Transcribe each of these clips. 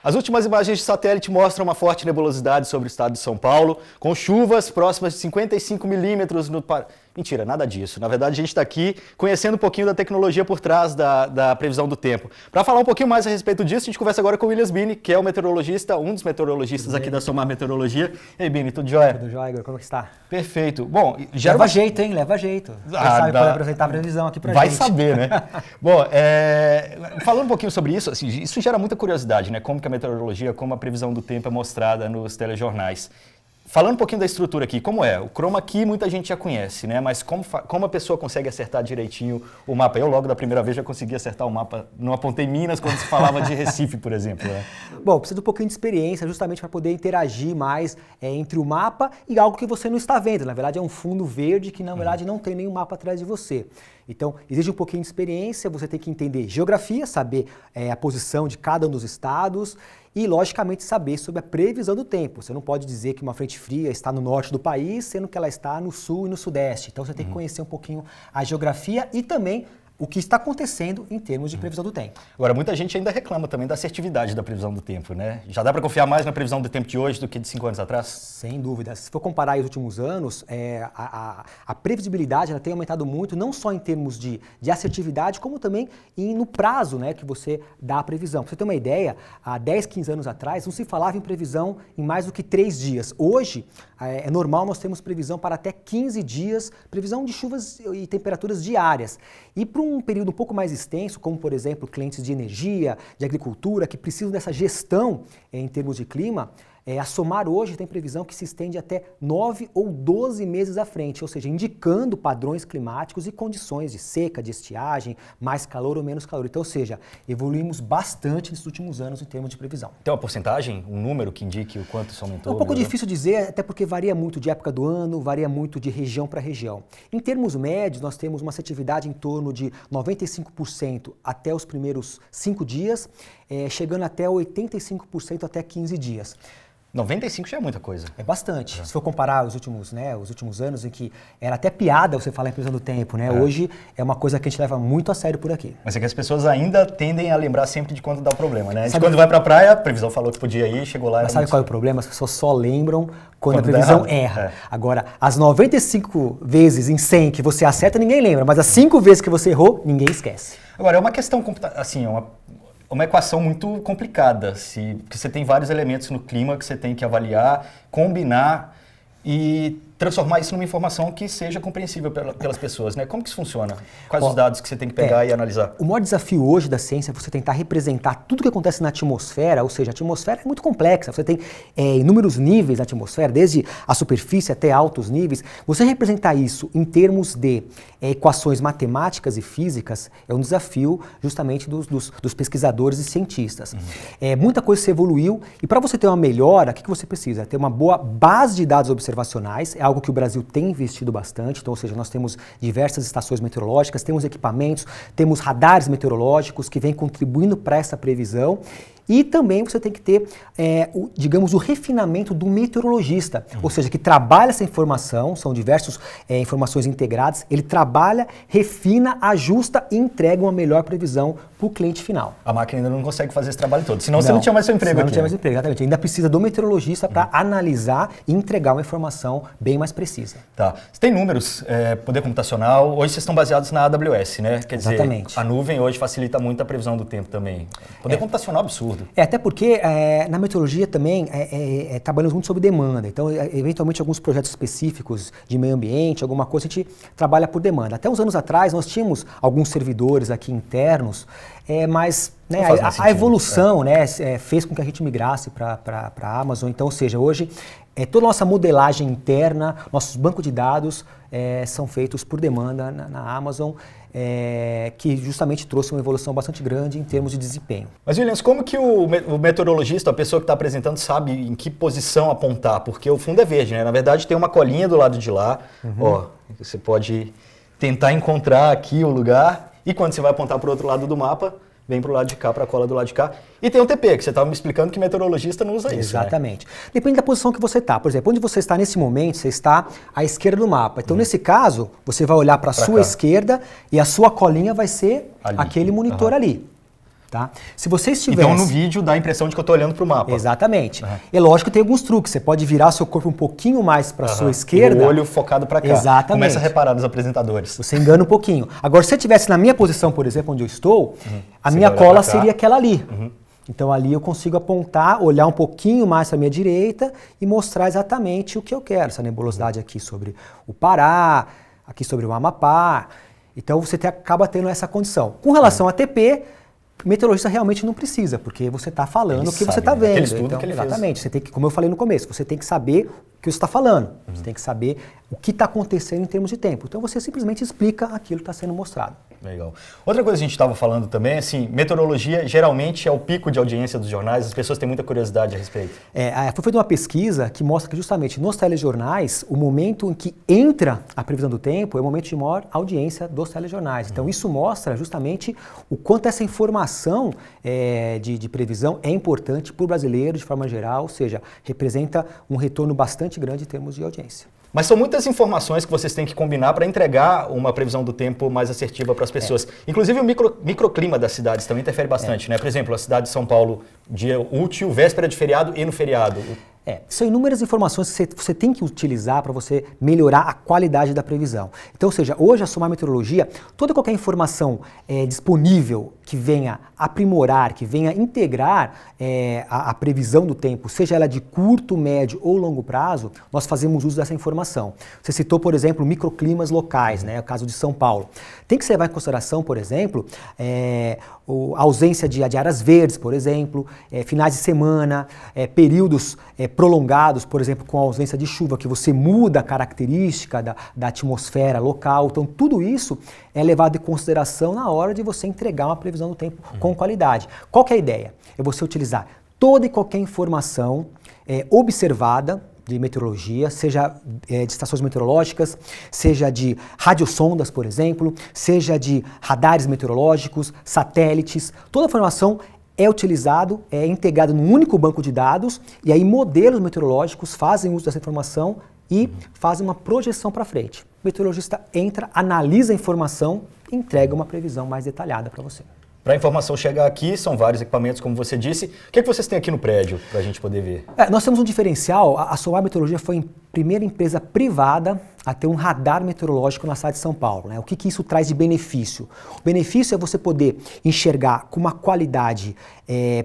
As últimas imagens de satélite mostram uma forte nebulosidade sobre o estado de São Paulo, com chuvas próximas de 55 milímetros no... Mentira, nada disso. Na verdade, a gente está aqui conhecendo um pouquinho da tecnologia por trás da previsão do tempo. Para falar um pouquinho mais a respeito disso, a gente conversa agora com o Williams Bini, que é o meteorologista, um dos meteorologistas aqui da Somar Meteorologia. E aí, Bini, tudo jóia? Tudo jóia, Igor. Como que está? Perfeito. Bom, leva jeito, hein? Leva jeito. Você sabe pode apresentar a previsão aqui pra gente. Vai saber, né? Bom, falando um pouquinho sobre isso, assim, isso gera muita curiosidade, né? Como que a meteorologia, como a previsão do tempo é mostrada nos telejornais. Falando um pouquinho da estrutura aqui, como é? O chroma key muita gente já conhece, né? Mas como a pessoa consegue acertar direitinho o mapa? Eu logo da primeira vez já consegui acertar o mapa, não apontei Minas quando se falava de Recife, por exemplo. Né? Bom, precisa de um pouquinho de experiência justamente para poder interagir mais entre o mapa e algo que você não está vendo. Na verdade é um fundo verde que na verdade não tem nenhum mapa atrás de você. Então, exige um pouquinho de experiência, você tem que entender geografia, saber a posição de cada um dos estados e, logicamente, saber sobre a previsão do tempo. Você não pode dizer que uma frente fria está no norte do país, sendo que ela está no sul e no sudeste. Então, você tem que conhecer um pouquinho a geografia e também o que está acontecendo em termos de previsão do tempo. Agora, muita gente ainda reclama também da assertividade da previsão do tempo, né? Já dá para confiar mais na previsão do tempo de hoje do que de 5 anos atrás? Sem dúvida. Se for comparar os últimos anos, a previsibilidade ela tem aumentado muito, não só em termos de assertividade, como também no prazo, né, que você dá a previsão. Para você ter uma ideia, há 10, 15 anos atrás, não se falava em previsão em mais do que 3 dias. Hoje, é normal nós termos previsão para até 15 dias, previsão de chuvas e temperaturas diárias. E para um período um pouco mais extenso, como por exemplo clientes de energia, de agricultura, que precisam dessa gestão em termos de clima, a Somar hoje tem previsão que se estende até 9 ou 12 meses à frente, ou seja, indicando padrões climáticos e condições de seca, de estiagem, mais calor ou menos calor. Então, ou seja, evoluímos bastante nesses últimos anos em termos de previsão. Tem uma porcentagem, um número que indique o quanto isso aumentou? É um pouco difícil dizer, até porque varia muito de época do ano, varia muito de região para região. Em termos médios, nós temos uma assertividade em torno de 95% até os primeiros 5 dias, chegando até 85% até 15 dias. 95 já é muita coisa. É bastante. Se for comparar os últimos anos em que era até piada você falar em previsão do tempo, né? Hoje é uma coisa que a gente leva muito a sério por aqui. Mas é que as pessoas ainda tendem a lembrar sempre de quando dá o problema, né? Quando vai pra praia, a previsão falou que podia ir, chegou lá... Mas sabe qual é o problema? As pessoas só lembram quando a previsão erra. Agora, as 95 vezes em 100 que você acerta, ninguém lembra. Mas as 5 vezes que você errou, ninguém esquece. Agora, é uma questão, assim, uma equação muito complicada, porque você tem vários elementos no clima que você tem que avaliar, combinar e transformar isso numa informação que seja compreensível pelas pessoas, né? Como que isso funciona? Quais os dados que você tem que pegar e analisar? O maior desafio hoje da ciência é você tentar representar tudo o que acontece na atmosfera, ou seja, a atmosfera é muito complexa, você tem inúmeros níveis na atmosfera, desde a superfície até altos níveis. Você representar isso em termos de equações matemáticas e físicas é um desafio justamente dos pesquisadores e cientistas. Muita coisa se evoluiu e para você ter uma melhora, o que você precisa? Ter uma boa base de dados observacionais, é algo que o Brasil tem investido bastante, então, ou seja, nós temos diversas estações meteorológicas, temos equipamentos, temos radares meteorológicos que vêm contribuindo para essa previsão. E também você tem que ter, digamos, o refinamento do meteorologista, ou seja, que trabalha essa informação, são diversas informações integradas, ele trabalha, refina, ajusta e entrega uma melhor previsão para o cliente final. A máquina ainda não consegue fazer esse trabalho todo, senão você não tinha mais seu emprego aqui. Não tinha mais emprego, exatamente. Ainda precisa do meteorologista para analisar e entregar uma informação bem mais precisa. Tá. Você tem números, poder computacional, hoje vocês estão baseados na AWS, né? Quer dizer, a nuvem hoje facilita muito a previsão do tempo também. Poder computacional absurdo. Até porque na meteorologia também trabalhamos muito sob demanda. Então, eventualmente, alguns projetos específicos de meio ambiente, alguma coisa, a gente trabalha por demanda. Até uns anos atrás, nós tínhamos alguns servidores aqui internos, mas né, a evolução fez com que a gente migrasse para a Amazon. Então, ou seja, hoje, toda a nossa modelagem interna, nossos bancos de dados são feitos por demanda na Amazon, que justamente trouxe uma evolução bastante grande em termos de desempenho. Mas, Williams, como que o meteorologista, a pessoa que está apresentando, sabe em que posição apontar? Porque o fundo é verde, né? Na verdade, tem uma colinha do lado de lá. Ó, você pode tentar encontrar aqui o lugar e quando você vai apontar para o outro lado do mapa, vem para o lado de cá, para a cola do lado de cá. E tem o TP, que você estava me explicando que meteorologista não usa isso. Exatamente. Né? Depende da posição que você está. Por exemplo, onde você está nesse momento, você está à esquerda do mapa. Então, nesse caso, você vai olhar para a sua esquerda e a sua colinha vai ser aquele monitor ali. Tá? Se você estivesse... Então no vídeo dá a impressão de que eu estou olhando para o mapa. Exatamente. É lógico que tem alguns truques. Você pode virar seu corpo um pouquinho mais para a sua esquerda. E o olho focado para cá. Exatamente. Começa a reparar nos apresentadores. Você engana um pouquinho. Agora, se eu estivesse na minha posição, por exemplo, onde eu estou, a minha cola seria aquela ali. Então ali eu consigo apontar, olhar um pouquinho mais para a minha direita e mostrar exatamente o que eu quero. Essa nebulosidade aqui sobre o Pará, aqui sobre o Amapá. Então você acaba tendo essa condição. Com relação a TP, o meteorologista realmente não precisa, porque você está falando o que você está vendo. Aquele estudo então, que ele exatamente. fez. Você tem que, como eu falei no começo, você tem que saber o que você está falando. Você tem que saber o que está acontecendo em termos de tempo. Então você simplesmente explica aquilo que está sendo mostrado. Legal. Outra coisa que a gente estava falando também, assim, meteorologia geralmente é o pico de audiência dos jornais, as pessoas têm muita curiosidade a respeito. Foi feita uma pesquisa que mostra que justamente nos telejornais, o momento em que entra a previsão do tempo é o momento de maior audiência dos telejornais. Então isso mostra justamente o quanto essa informação de previsão é importante para o brasileiro de forma geral, ou seja, representa um retorno bastante grande em termos de audiência. Mas são muitas informações que vocês têm que combinar para entregar uma previsão do tempo mais assertiva para as pessoas. Inclusive o microclima das cidades também interfere bastante, né? Por exemplo, a cidade de São Paulo, dia útil, véspera de feriado e no feriado. São inúmeras informações que você tem que utilizar para você melhorar a qualidade da previsão. Então, ou seja, hoje a Somar Meteorologia, toda e qualquer informação disponível que venha aprimorar, que venha integrar a previsão do tempo, seja ela de curto, médio ou longo prazo, nós fazemos uso dessa informação. Você citou, por exemplo, microclimas locais, né, o caso de São Paulo. Tem que se levar em consideração, por exemplo, a ausência de áreas verdes, por exemplo, finais de semana, períodos prolongados, por exemplo, com a ausência de chuva, que você muda a característica da atmosfera local. Então, tudo isso é levado em consideração na hora de você entregar uma previsão do tempo com qualidade. Qual que é a ideia? É você utilizar toda e qualquer informação observada de meteorologia, seja de estações meteorológicas, seja de radiosondas, por exemplo, seja de radares meteorológicos, satélites, toda a informação é utilizado, é integrado num único banco de dados e aí modelos meteorológicos fazem uso dessa informação e fazem uma projeção para frente. O meteorologista entra, analisa a informação e entrega uma previsão mais detalhada para você. Para a informação chegar aqui, são vários equipamentos, como você disse. O que vocês têm aqui no prédio para a gente poder ver? Nós temos um diferencial. A Somar Meteorologia foi a primeira empresa privada a ter um radar meteorológico na cidade de São Paulo, né? O que isso traz de benefício? O benefício é você poder enxergar com uma qualidade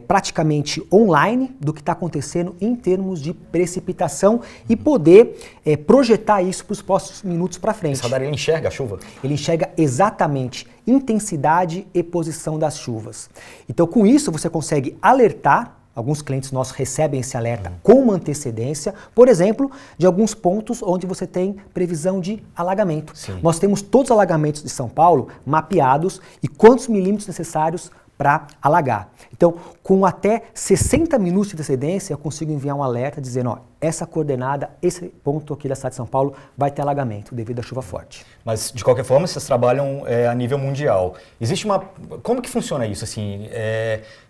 praticamente online do que está acontecendo em termos de precipitação e poder projetar isso para os próximos minutos para frente. Esse radar ele enxerga a chuva? Ele enxerga exatamente intensidade e posição das chuvas. Então, com isso, você consegue alertar. Alguns clientes nossos recebem esse alerta com uma antecedência, por exemplo, de alguns pontos onde você tem previsão de alagamento. Sim. Nós temos todos os alagamentos de São Paulo mapeados e quantos milímetros necessários para alagar. Então, com até 60 minutos de antecedência, eu consigo enviar um alerta dizendo, ó, essa coordenada, esse ponto aqui da cidade de São Paulo vai ter alagamento devido à chuva forte. Mas, de qualquer forma, vocês trabalham a nível mundial. Existe uma... Como que funciona isso? Assim,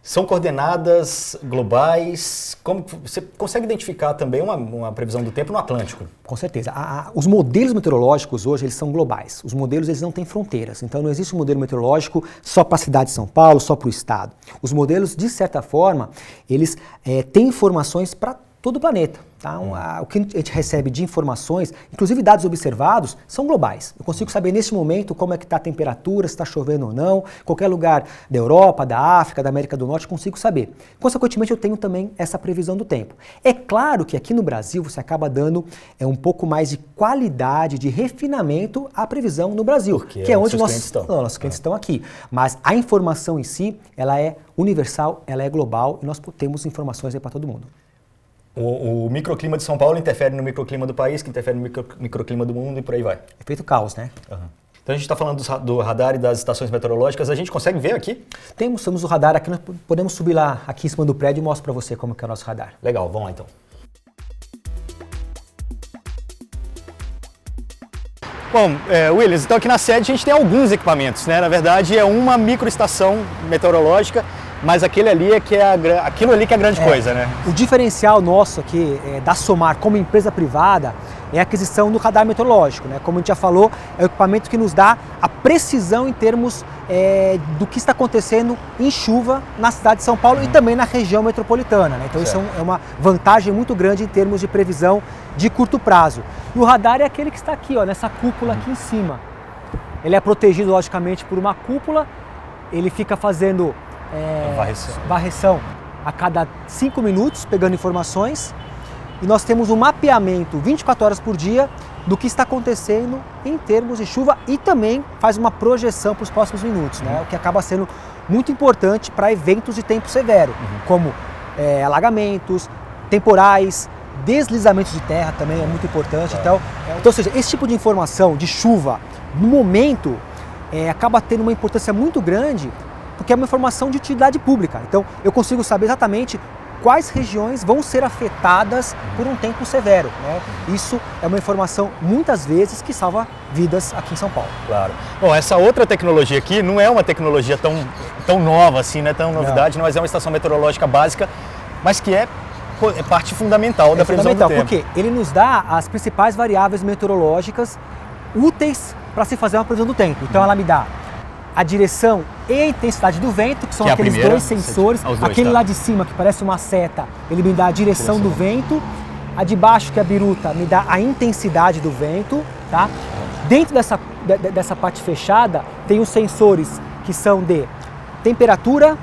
são coordenadas globais? Como você consegue identificar também uma previsão do tempo no Atlântico? Com certeza. Os modelos meteorológicos hoje, eles são globais. Os modelos, eles não têm fronteiras. Então, não existe um modelo meteorológico só para a cidade de São Paulo, só para o estado. Os modelos, de certa forma, eles têm informações para todo o planeta. Tá? O que a gente recebe de informações, inclusive dados observados, são globais. Eu consigo saber neste momento como é que está a temperatura, se está chovendo ou não, qualquer lugar da Europa, da África, da América do Norte, consigo saber. Consequentemente, eu tenho também essa previsão do tempo. É claro que aqui no Brasil você acaba dando um pouco mais de qualidade, de refinamento à previsão no Brasil, porque que é onde nossos clientes estão aqui. Mas a informação em si, ela é universal, ela é global e nós temos informações aí para todo mundo. O microclima de São Paulo interfere no microclima do país, que interfere no microclima do mundo e por aí vai. Efeito caos, né? Uhum. Então a gente está falando do radar e das estações meteorológicas. A gente consegue ver aqui? Temos o radar aqui, nós podemos subir lá aqui em cima do prédio e mostro para você como que é o nosso radar. Legal, vamos lá então. Bom, Williams, então aqui na sede a gente tem alguns equipamentos, né? Na verdade é uma microestação meteorológica, mas aquilo ali que é a grande coisa, né? O diferencial nosso aqui da Somar como empresa privada é a aquisição do radar meteorológico, né? Como a gente já falou, é o equipamento que nos dá a precisão em termos do que está acontecendo em chuva na cidade de São Paulo e também na região metropolitana, né? Então isso é uma vantagem muito grande em termos de previsão de curto prazo. E o radar é aquele que está aqui, ó, nessa cúpula aqui em cima. Ele é protegido, logicamente, por uma cúpula, ele fica fazendo varreção a cada 5 minutos, pegando informações, e nós temos um mapeamento 24 horas por dia do que está acontecendo em termos de chuva e também faz uma projeção para os próximos minutos, né? O que acaba sendo muito importante para eventos de tempo severo, como alagamentos, temporais, deslizamentos de terra também é muito importante. Então, ou seja, esse tipo de informação de chuva, no momento, acaba tendo uma importância muito grande, porque é uma informação de utilidade pública. Então, eu consigo saber exatamente quais regiões vão ser afetadas por um tempo severo, né? Isso é uma informação, muitas vezes, que salva vidas aqui em São Paulo. Claro. Bom, essa outra tecnologia aqui não é uma tecnologia tão nova assim, não é tão novidade, mas é uma estação meteorológica básica, mas que é parte fundamental da previsão do tempo. Porque ele nos dá as principais variáveis meteorológicas úteis para se fazer uma previsão do tempo. Então ela me dá a direção e a intensidade do vento, que são aqueles dois sensores. Aquele lá de cima, que parece uma seta, ele me dá a direção do vento. A de baixo, que é a biruta, me dá a intensidade do vento. Tá? Dentro dessa parte fechada, tem os sensores que são de temperatura,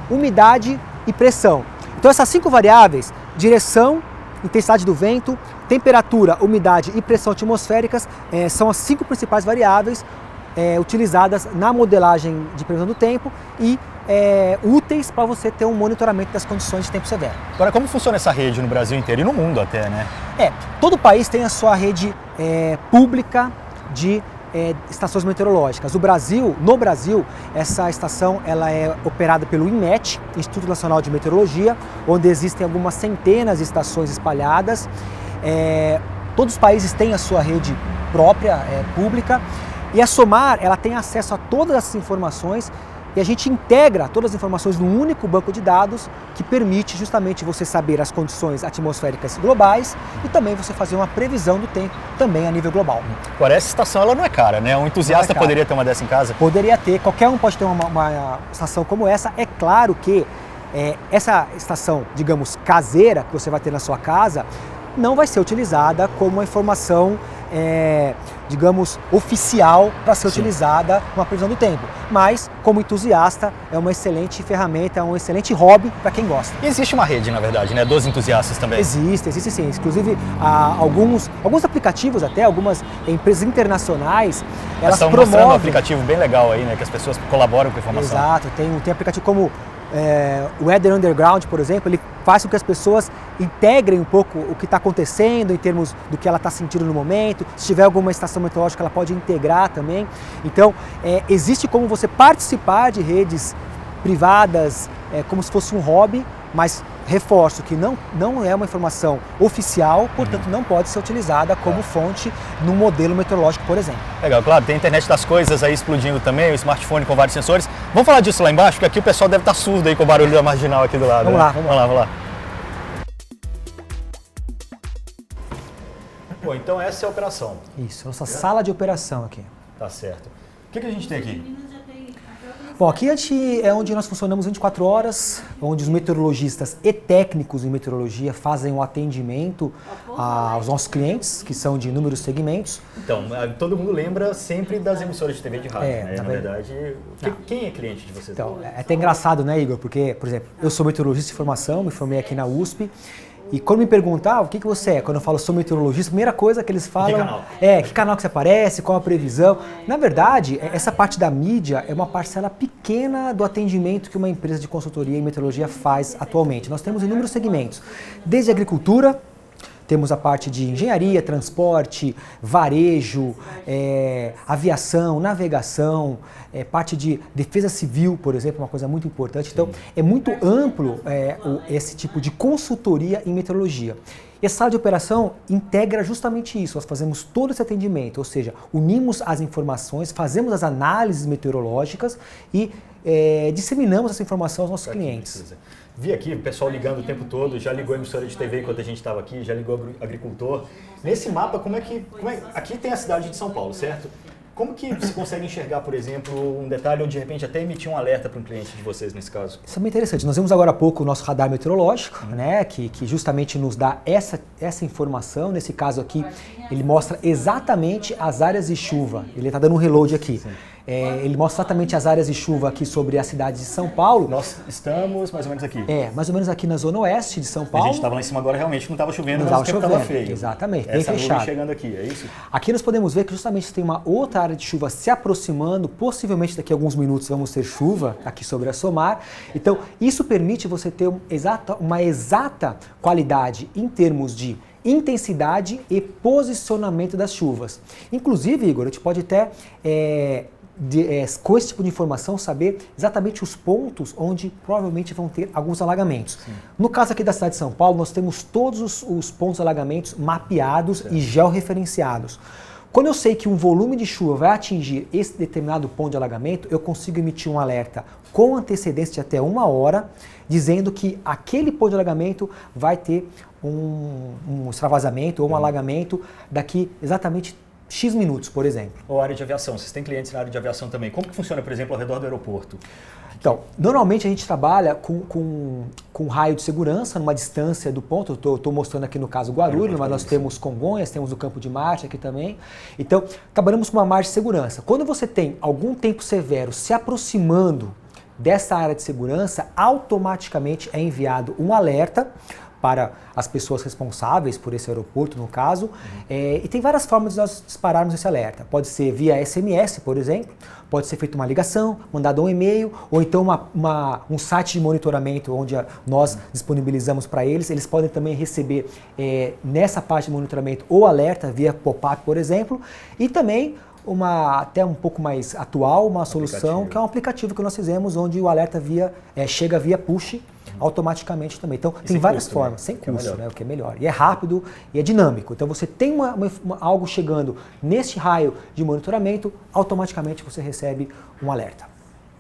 umidade e pressão. Então essas 5 variáveis, direção, intensidade do vento, temperatura, umidade e pressão atmosféricas, são as 5 principais variáveis utilizadas na modelagem de previsão do tempo e úteis para você ter um monitoramento das condições de tempo severo. Agora, como funciona essa rede no Brasil inteiro e no mundo até, né? Todo país tem a sua rede pública de estações meteorológicas. No Brasil, essa estação ela é operada pelo INMET, Instituto Nacional de Meteorologia, onde existem algumas centenas de estações espalhadas. Todos os países têm a sua rede própria, pública, e a SOMAR ela tem acesso a todas essas informações e a gente integra todas as informações num único banco de dados que permite justamente você saber as condições atmosféricas globais e também você fazer uma previsão do tempo também a nível global. Agora, essa estação ela não é cara, né? Um entusiasta poderia ter uma dessa em casa? Poderia ter, qualquer um pode ter uma estação como essa. É claro que essa estação, digamos, caseira que você vai ter na sua casa, não vai ser utilizada como uma informação digamos, oficial para ser utilizada numa previsão do tempo. Mas, como entusiasta, é uma excelente ferramenta, é um excelente hobby para quem gosta. E existe uma rede, na verdade, né, dos entusiastas também? Existe sim. Inclusive, alguns aplicativos até, algumas empresas internacionais, elas estão promovem... mostrando um aplicativo bem legal aí, né, que as pessoas colaboram com a informação. Exato, tem aplicativo como o Weather Underground, por exemplo, ele faz com que as pessoas integrem um pouco o que está acontecendo em termos do que ela está sentindo no momento. Se tiver alguma estação meteorológica, ela pode integrar também. Então, existe como você participar de redes privadas como se fosse um hobby, mas reforço que não é uma informação oficial, portanto não pode ser utilizada como fonte no modelo meteorológico, por exemplo. Legal, claro, tem a internet das coisas aí explodindo também, o smartphone com vários sensores. Vamos falar disso lá embaixo, porque aqui o pessoal deve estar surdo aí com o barulho da marginal aqui do lado. Vamos lá. Bom, então essa é a operação. Isso, nossa sala de operação aqui. Tá certo. O que a gente tem aqui? Bom, aqui é onde nós funcionamos 24 horas, onde os meteorologistas e técnicos em meteorologia fazem o atendimento aos nossos clientes, que são de inúmeros segmentos. Então, todo mundo lembra sempre das emissoras de TV e de rádio, né? Na verdade, quem é cliente de vocês? Então, é até engraçado, né, Igor? Porque, por exemplo, eu sou meteorologista de formação, me formei aqui na USP. E quando me perguntam, o que você é? Quando eu falo sou meteorologista, a primeira coisa que eles falam que canal que você aparece, qual a previsão. Na verdade, essa parte da mídia é uma parcela pequena do atendimento que uma empresa de consultoria em meteorologia faz atualmente. Nós temos inúmeros segmentos, desde agricultura, temos a parte de engenharia, transporte, varejo, aviação, navegação, parte de defesa civil, por exemplo, uma coisa muito importante. Então, é muito amplo esse tipo de consultoria em meteorologia. E a sala de operação integra justamente isso. Nós fazemos todo esse atendimento, ou seja, unimos as informações, fazemos as análises meteorológicas e disseminamos essa informação aos nossos clientes. Vi aqui o pessoal ligando o tempo todo, já ligou a emissora de TV enquanto a gente estava aqui, já ligou o agricultor. Nesse mapa, aqui tem a cidade de São Paulo, certo? Como que você consegue enxergar, por exemplo, um detalhe ou de repente até emitir um alerta para um cliente de vocês nesse caso? Isso é bem interessante. Nós vimos agora há pouco o nosso radar meteorológico, né, que justamente nos dá essa informação. Nesse caso aqui, ele mostra exatamente as áreas de chuva. Ele está dando um reload aqui. Ele mostra exatamente as áreas de chuva aqui sobre a cidade de São Paulo. Nós estamos mais ou menos aqui. Mais ou menos aqui na zona oeste de São Paulo. A gente estava lá em cima agora, realmente não estava chovendo, mas o tempo estava chovendo. feio. Exatamente, bem essa fechado. Nuvem chegando aqui, é isso? Aqui nós podemos ver que justamente tem uma outra área de chuva se aproximando, possivelmente daqui a alguns minutos vamos ter chuva aqui sobre a Somar. Então, isso permite você ter uma exata qualidade em termos de intensidade e posicionamento das chuvas. Inclusive, Igor, a gente pode até, com esse tipo de informação, saber exatamente os pontos onde provavelmente vão ter alguns alagamentos. Sim. No caso aqui da cidade de São Paulo, nós temos todos os pontos de alagamentos mapeados e georreferenciados. Quando eu sei que um volume de chuva vai atingir esse determinado ponto de alagamento, eu consigo emitir um alerta com antecedência de até 1 hora, dizendo que aquele ponto de alagamento vai ter um extravasamento ou um alagamento daqui exatamente X minutos, por exemplo. Ou área de aviação. Vocês têm clientes na área de aviação também. Como que funciona, por exemplo, ao redor do aeroporto? Então, normalmente a gente trabalha com raio de segurança, numa distância do ponto. Eu estou mostrando aqui no caso Guarulhos, mas nós temos Congonhas, temos o Campo de Marte aqui também. Então, trabalhamos com uma margem de segurança. Quando você tem algum tempo severo se aproximando dessa área de segurança, automaticamente é enviado um alerta para as pessoas responsáveis por esse aeroporto, no caso, e tem várias formas de nós dispararmos esse alerta. Pode ser via SMS, por exemplo, pode ser feita uma ligação, mandado um e-mail, ou então um site de monitoramento onde nós disponibilizamos para eles. Eles podem também receber nessa parte de monitoramento o alerta via pop-up, por exemplo, e também até um pouco mais atual, uma solução que é um aplicativo que nós fizemos onde o alerta chega via push automaticamente também. Então, tem várias formas, sem custo, né, o que é melhor. E é rápido e é dinâmico. Então, você tem algo chegando neste raio de monitoramento, automaticamente você recebe um alerta.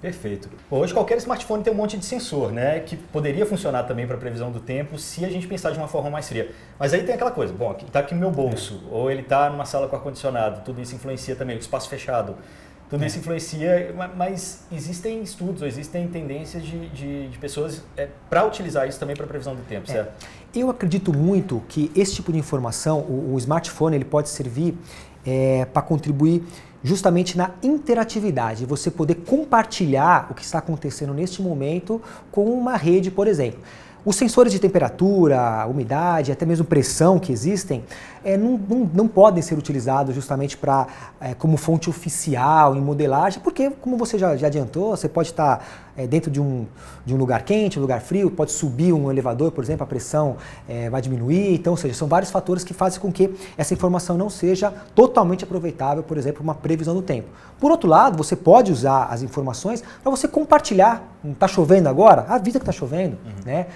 Perfeito. Hoje qualquer smartphone tem um monte de sensor, né, que poderia funcionar também para previsão do tempo se a gente pensar de uma forma mais fria. Mas aí tem aquela coisa, bom, está aqui no meu bolso, ou ele está numa sala com ar-condicionado, tudo isso influencia também, o espaço fechado. Tudo isso influencia, mas existem estudos, existem tendências de pessoas para utilizar isso também para previsão do tempo, certo? Eu acredito muito que esse tipo de informação, o smartphone, ele pode servir para contribuir justamente na interatividade, você poder compartilhar o que está acontecendo neste momento com uma rede, por exemplo. Os sensores de temperatura, umidade, até mesmo pressão que existem, não podem ser utilizados justamente como fonte oficial em modelagem, porque, como você já adiantou, você pode estar dentro de um lugar quente, um lugar frio, pode subir um elevador, por exemplo, a pressão vai diminuir. Então, ou seja, são vários fatores que fazem com que essa informação não seja totalmente aproveitável, por exemplo, uma previsão do tempo. Por outro lado, você pode usar as informações para você compartilhar. Não está chovendo agora? Avisa que está chovendo. Né?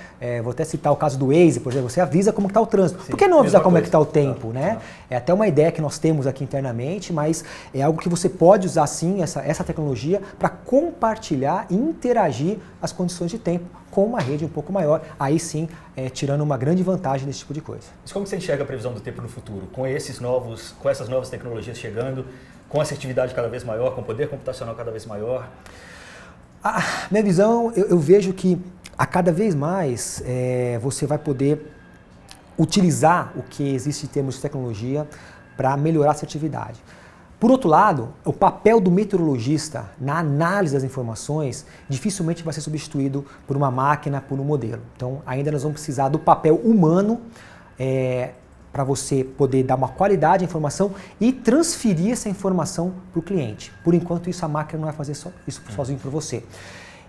Vou até citar o caso do Waze, por exemplo, você avisa como está o trânsito. Sim, por que não avisar como é que está o tempo? Né? É até uma ideia que nós temos aqui internamente, mas é algo que você pode usar sim, essa tecnologia, para compartilhar e interagir as condições de tempo com uma rede um pouco maior, aí sim, tirando uma grande vantagem desse tipo de coisa. Mas como você enxerga a previsão do tempo no futuro? Com essas novas tecnologias chegando, com assertividade cada vez maior, com poder computacional cada vez maior? A minha visão, eu vejo que a cada vez mais você vai poder utilizar o que existe em termos de tecnologia para melhorar a assertividade. Por outro lado, o papel do meteorologista na análise das informações dificilmente vai ser substituído por uma máquina, por um modelo. Então, ainda nós vamos precisar do papel humano para você poder dar uma qualidade à informação e transferir essa informação para o cliente. Por enquanto, isso a máquina não vai fazer isso sozinho para você.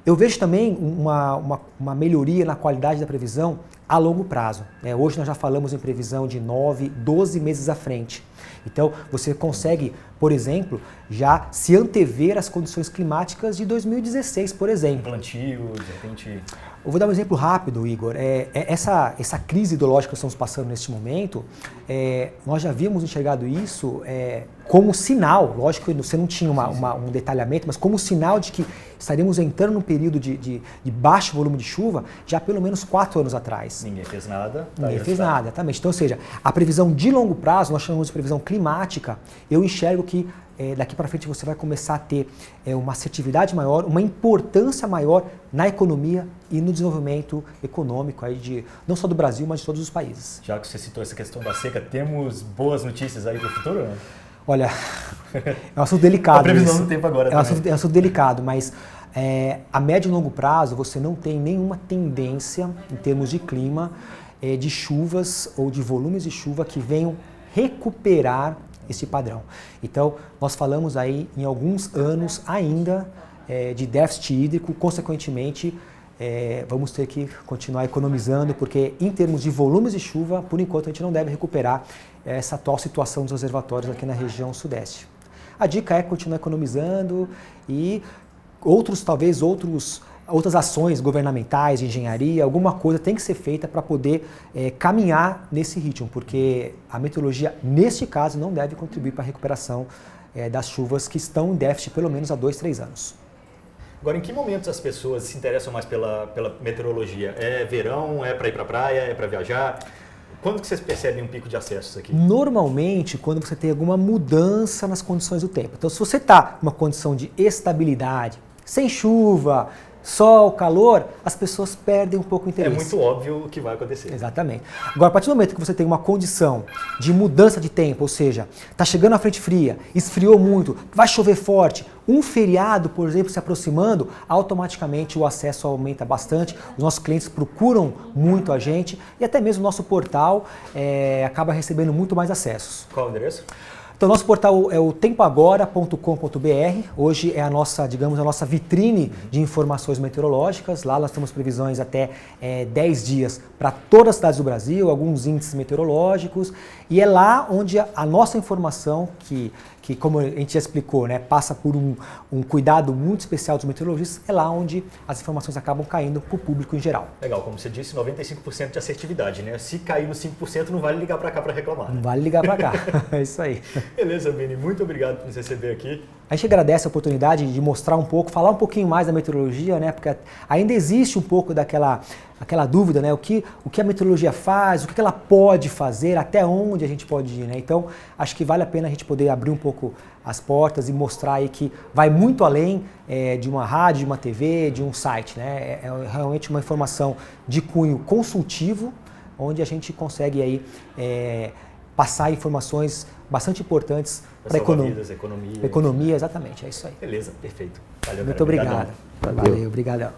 Eu vejo também uma melhoria na qualidade da previsão a longo prazo. Hoje nós já falamos em previsão de 9, 12 meses à frente. Então, você consegue, por exemplo, já se antever as condições climáticas de 2016, por exemplo. Plantio, de repente... Eu vou dar um exemplo rápido, Igor. Essa crise ideológica que estamos passando neste momento, nós já havíamos enxergado isso como sinal, lógico que você não tinha um detalhamento, mas como sinal de que estaríamos entrando num período de baixo volume de chuva já há pelo menos 4 anos atrás. Ninguém fez nada. Ninguém fez nada, exatamente. Então, ou seja, a previsão de longo prazo, nós chamamos de previsão climática, eu enxergo que daqui para frente você vai começar a ter uma assertividade maior, uma importância maior na economia e no desenvolvimento econômico aí não só do Brasil, mas de todos os países. Já que você citou essa questão da seca, temos boas notícias aí para o futuro? Né? Olha, é um assunto delicado. A previsão do tempo agora é um assunto delicado, mas a médio e longo prazo você não tem nenhuma tendência em termos de clima, de chuvas ou de volumes de chuva que venham recuperar esse padrão. Então, nós falamos aí em alguns anos ainda de déficit hídrico, consequentemente, vamos ter que continuar economizando, porque em termos de volumes de chuva, por enquanto a gente não deve recuperar essa atual situação dos reservatórios aqui na região sudeste. A dica é continuar economizando e outras ações governamentais, de engenharia, alguma coisa tem que ser feita para poder caminhar nesse ritmo, porque a meteorologia, neste caso, não deve contribuir para a recuperação das chuvas que estão em déficit pelo menos há 2, 3 anos. Agora, em que momentos as pessoas se interessam mais pela meteorologia? É verão? É para ir para a praia? É para viajar? Quando que vocês percebem um pico de acessos aqui? Normalmente, quando você tem alguma mudança nas condições do tempo. Então, se você está numa condição de estabilidade, sem chuva, sol, calor, as pessoas perdem um pouco o interesse. É muito óbvio o que vai acontecer. Exatamente. Agora, a partir do momento que você tem uma condição de mudança de tempo, ou seja, está chegando a frente fria, esfriou muito, vai chover forte, um feriado, por exemplo, se aproximando, automaticamente o acesso aumenta bastante, os nossos clientes procuram muito a gente e até mesmo o nosso portal acaba recebendo muito mais acessos. Qual o endereço? Então, nosso portal é o tempoagora.com.br. Hoje é a nossa vitrine de informações meteorológicas. Lá nós temos previsões até 10 dias para todas as cidades do Brasil, alguns índices meteorológicos. E é lá onde a nossa informação, que como a gente já explicou, né, passa por um cuidado muito especial dos meteorologistas, é lá onde as informações acabam caindo para o público em geral. Legal, como você disse, 95% de assertividade, né? Se cair no 5%, não vale ligar para cá para reclamar. Né? Não vale ligar para cá, é isso aí. Beleza, Vini, muito obrigado por nos receber aqui. A gente agradece a oportunidade de mostrar um pouco, falar um pouquinho mais da meteorologia, né? Porque ainda existe um pouco daquela dúvida, né? O que a meteorologia faz, o que ela pode fazer, até onde a gente pode ir, né? Então, acho que vale a pena a gente poder abrir um pouco as portas e mostrar aí que vai muito além de uma rádio, de uma TV, de um site, né? É realmente uma informação de cunho consultivo, onde a gente consegue aí passar informações bastante importantes para a economia. Economia, exatamente, é isso aí. Beleza, perfeito. Valeu, muito obrigado. Valeu, obrigadão.